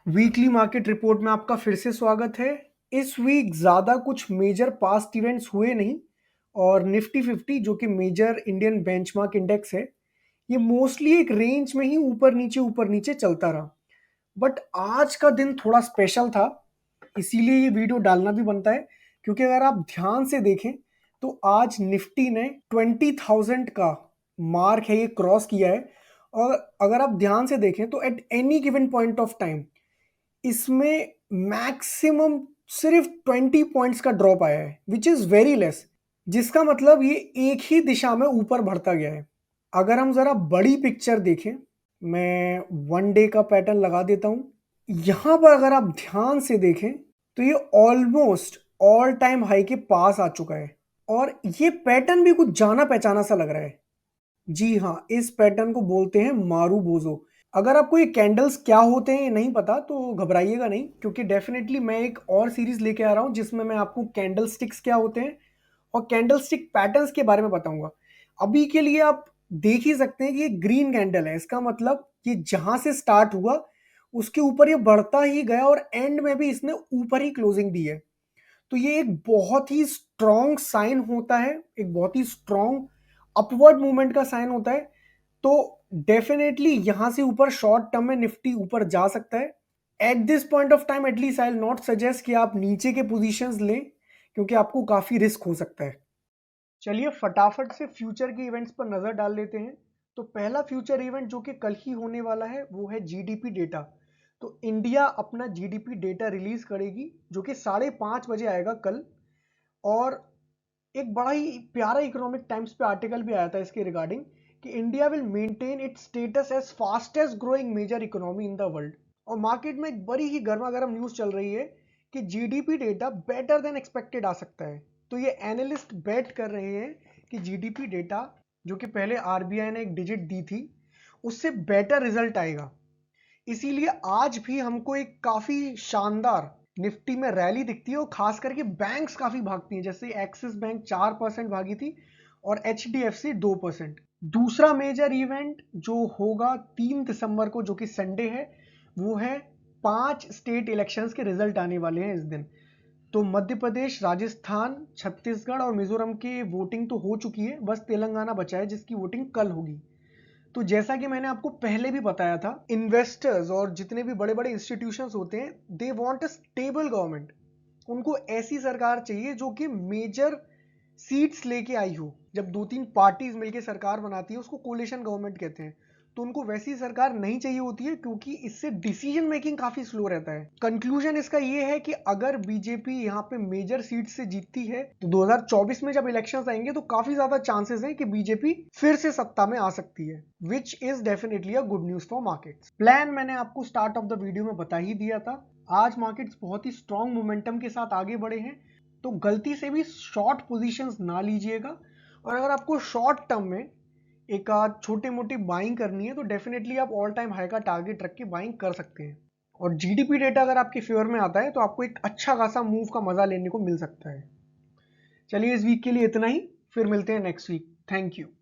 Weekly market report में आपका फिर से स्वागत है। इस वीक ज़्यादा कुछ मेजर पास्ट इवेंट्स हुए नहीं और निफ्टी 50 जो कि मेजर इंडियन बेंचमार्क इंडेक्स है, ये मोस्टली एक रेंज में ही ऊपर नीचे चलता रहा। बट आज का दिन थोड़ा स्पेशल था, इसीलिए ये वीडियो डालना भी बनता है, क्योंकि अगर आप ध्यान से देखें तो आज निफ्टी ने 20,000 का मार्क है ये क्रॉस किया है। और अगर आप ध्यान से देखें तो at any given point of time इसमें मैक्सिमम सिर्फ 20 पॉइंट्स का ड्रॉप आया है, विच इज वेरी लेस। जिसका मतलब ये एक ही दिशा में ऊपर बढ़ता गया है। अगर हम जरा बड़ी पिक्चर देखें, मैं वन डे का पैटर्न लगा देता हूं। यहां पर अगर आप ध्यान से देखें तो ये ऑलमोस्ट ऑल टाइम हाई के पास आ चुका है और ये पैटर्न भी कुछ जाना पहचाना सा लग रहा है। जी हाँ, इस पैटर्न को बोलते हैं मारू बोजो। अगर आपको ये कैंडल्स क्या होते हैं ये नहीं पता तो घबराइएगा नहीं, क्योंकि डेफिनेटली मैं एक और सीरीज लेके आ रहा हूं जिसमें मैं आपको कैंडल स्टिक्स क्या होते हैं और कैंडल स्टिक पैटर्न्स के बारे में बताऊंगा। अभी के लिए आप देख ही सकते हैं कि ये ग्रीन कैंडल है, इसका मतलब ये जहां से स्टार्ट हुआ उसके ऊपर ये बढ़ता ही गया और एंड में भी इसने ऊपर ही क्लोजिंग दी है। तो ये एक बहुत ही स्ट्रॉन्ग साइन होता है, एक बहुत ही स्ट्रॉन्ग अपवर्ड मूवमेंट का साइन होता है। तो डेफिनेटली यहां से ऊपर शॉर्ट टर्म में निफ्टी ऊपर जा सकता है। At this point of time at least I will not suggest कि आप नीचे के पोजीशंस लें, क्योंकि आपको काफी रिस्क हो सकता है। चलिए फटाफट से फ्यूचर के इवेंट्स पर नजर डाल लेते हैं। तो पहला फ्यूचर इवेंट जो कि कल ही होने वाला है वो है जीडीपी डेटा। तो इंडिया अपना जीडीपी डेटा रिलीज करेगी जो कि 5:30 बजे आएगा कल। और एक बड़ा ही प्यारा इकोनॉमिक टाइम्स पे आर्टिकल भी आया था इसके रिगार्डिंग कि India will maintain its status as fastest growing major economy in the world. और मार्केट में एक बड़ी ही गर्मा गर्म न्यूज चल रही है कि GDP data better than expected आ सकता है। तो ये एनालिस्ट बेट कर रहे हैं कि जीडीपी डेटा जो कि पहले आरबीआई ने एक डिजिट दी थी उससे बेटर रिजल्ट आएगा। इसीलिए आज भी हमको एक काफी शानदार निफ्टी में रैली दिखती है और खास करके बैंक्स काफी भागती हैं, जैसे एक्सिस बैंक 4% भागी थी और एचडीएफसी 2%। दूसरा मेजर इवेंट जो होगा 3 दिसंबर को जो कि संडे है, वो है 5 स्टेट इलेक्शंस के रिजल्ट आने वाले हैं इस दिन। तो मध्य प्रदेश, राजस्थान, छत्तीसगढ़ और मिजोरम की वोटिंग तो हो चुकी है, बस तेलंगाना बचा है जिसकी वोटिंग कल होगी। तो जैसा कि मैंने आपको पहले भी बताया था, इन्वेस्टर्स और जितने भी बड़े बड़े इंस्टीट्यूशंस होते हैं they want a stable government. उनको ऐसी सरकार चाहिए जो कि मेजर सीट्स लेके आई हो। जब दो तीन पार्टीज मिलकर सरकार बनाती है उसको कोलिशन गवर्नमेंट कहते हैं। तो उनको वैसी सरकार नहीं चाहिए होती है, क्योंकि इससे डिसीजन मेकिंग काफी स्लो रहता है। कंक्लूजन इसका ये है कि अगर बीजेपी यहाँ पे मेजर सीट से जीतती है तो 2024 में जब इलेक्शंस आएंगे तो काफी ज्यादा चांसेस हैं कि बीजेपी फिर से सत्ता में आ सकती है, which is definitely a good news for markets. Plan मैंने आपको स्टार्ट ऑफ द वीडियो में बता ही दिया था। आज मार्केट्स बहुत ही स्ट्रॉन्ग मोमेंटम के साथ आगे बढ़े हैं, तो गलती से भी शॉर्ट पोजीशंस ना लीजिएगा। और अगर आपको शॉर्ट टर्म में एक आध छोटी मोटी बाइंग करनी है तो डेफिनेटली आप ऑल टाइम हाई का टारगेट रख के बाइंग कर सकते हैं। और जीडीपी डेटा अगर आपके फेवर में आता है तो आपको एक अच्छा खासा मूव का मजा लेने को मिल सकता है। चलिए इस वीक के लिए इतना ही, फिर मिलते हैं नेक्स्ट वीक। Thank you.